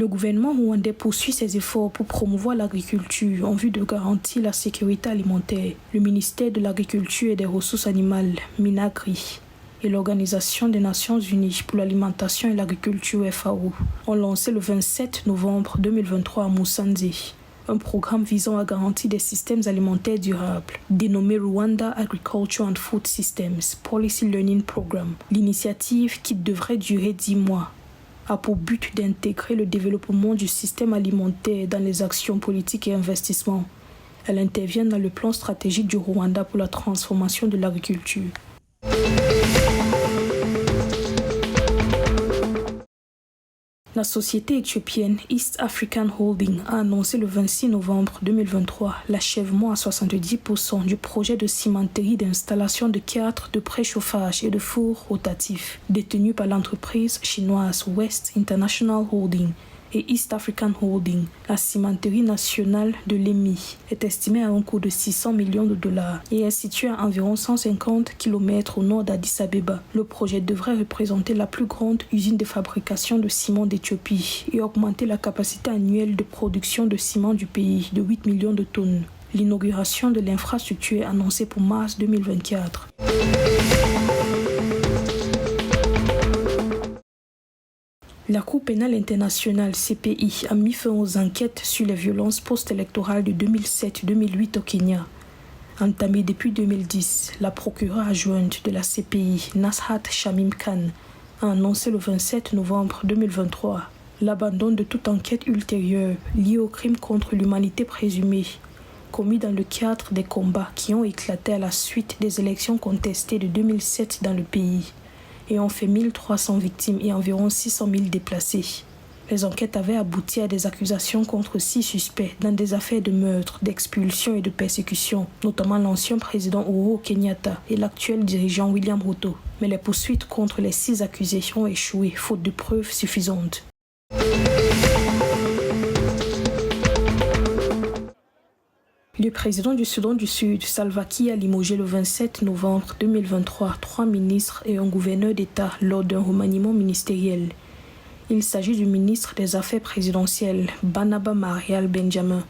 Le gouvernement rwandais poursuit ses efforts pour promouvoir l'agriculture en vue de garantir la sécurité alimentaire. Le ministère de l'Agriculture et des Ressources animales, MINAGRI, et l'Organisation des Nations Unies pour l'alimentation et l'agriculture, FAO, ont lancé le 27 novembre 2023 à Musanze un programme visant à garantir des systèmes alimentaires durables, dénommé Rwanda Agriculture and Food Systems Policy Learning Program. L'initiative, qui devrait durer 10 mois, a pour but d'intégrer le développement du système alimentaire dans les actions politiques et investissements. Elle intervient dans le plan stratégique du Rwanda pour la transformation de l'agriculture. La société éthiopienne East African Holding a annoncé le 26 novembre 2023 l'achèvement à 70% du projet de cimenterie d'installation de cadres de préchauffage et de fours rotatifs détenu par l'entreprise chinoise West International Holding et East African Holding. La cimenterie nationale de l'EMI est estimée à un coût de 600 millions de dollars et est située à environ 150 km au nord d'Addis Abeba. Le projet devrait représenter la plus grande usine de fabrication de ciment d'Éthiopie et augmenter la capacité annuelle de production de ciment du pays de 8 millions de tonnes. L'inauguration de l'infrastructure est annoncée pour mars 2024. La Cour pénale internationale CPI a mis fin aux enquêtes sur les violences post-électorales de 2007-2008 au Kenya. Entamée depuis 2010, la procureure adjointe de la CPI, Nashat Shamim Khan, a annoncé le 27 novembre 2023 l'abandon de toute enquête ultérieure liée aux crimes contre l'humanité présumés commis dans le cadre des combats qui ont éclaté à la suite des élections contestées de 2007 dans le pays et ont fait 1300 victimes et environ 600 000 déplacés. Les enquêtes avaient abouti à des accusations contre 6 suspects dans des affaires de meurtre, d'expulsion et de persécution, notamment l'ancien président Uhuru Kenyatta et l'actuel dirigeant William Ruto. Mais les poursuites contre les 6 accusés ont échoué, faute de preuves suffisantes. Le président du Soudan du Sud, Salva Kiir, a limogé le 27 novembre 2023 3 ministres et un gouverneur d'État lors d'un remaniement ministériel. Il s'agit du ministre des Affaires présidentielles, Barnaba Marial Benjamin,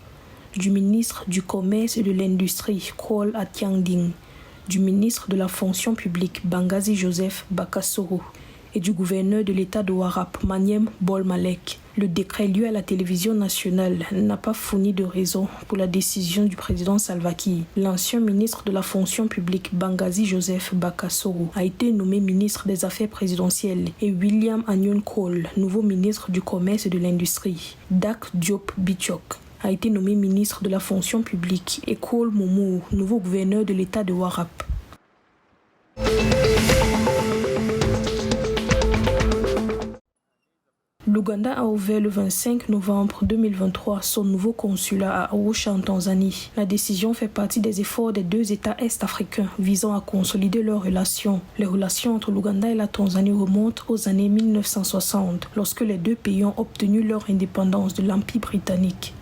du ministre du Commerce et de l'Industrie, Cole Atiangding, du ministre de la Fonction publique, Bangazi Joseph Bakasoro, et du gouverneur de l'État de Warrap, Maniam Bol-Malek. Le décret lu à la télévision nationale n'a pas fourni de raison pour la décision du président Salva Kiir. L'ancien ministre de la Fonction publique, Bangazi Joseph Bakasoro, a été nommé ministre des Affaires présidentielles et William Anyon Cole, nouveau ministre du Commerce et de l'Industrie. Dak Diop Bichok a été nommé ministre de la Fonction publique et Cole Momo, nouveau gouverneur de l'État de Warrap. L'Ouganda a ouvert le 25 novembre 2023 son nouveau consulat à Arusha en Tanzanie. La décision fait partie des efforts des 2 États est-africains visant à consolider leurs relations. Les relations entre l'Ouganda et la Tanzanie remontent aux années 1960, lorsque les 2 pays ont obtenu leur indépendance de l'Empire britannique.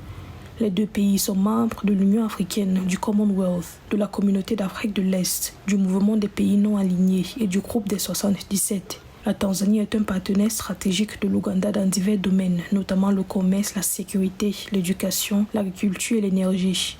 Les 2 pays sont membres de l'Union africaine, du Commonwealth, de la Communauté d'Afrique de l'Est, du Mouvement des pays non alignés et du Groupe des 77. La Tanzanie est un partenaire stratégique de l'Ouganda dans divers domaines, notamment le commerce, la sécurité, l'éducation, l'agriculture et l'énergie.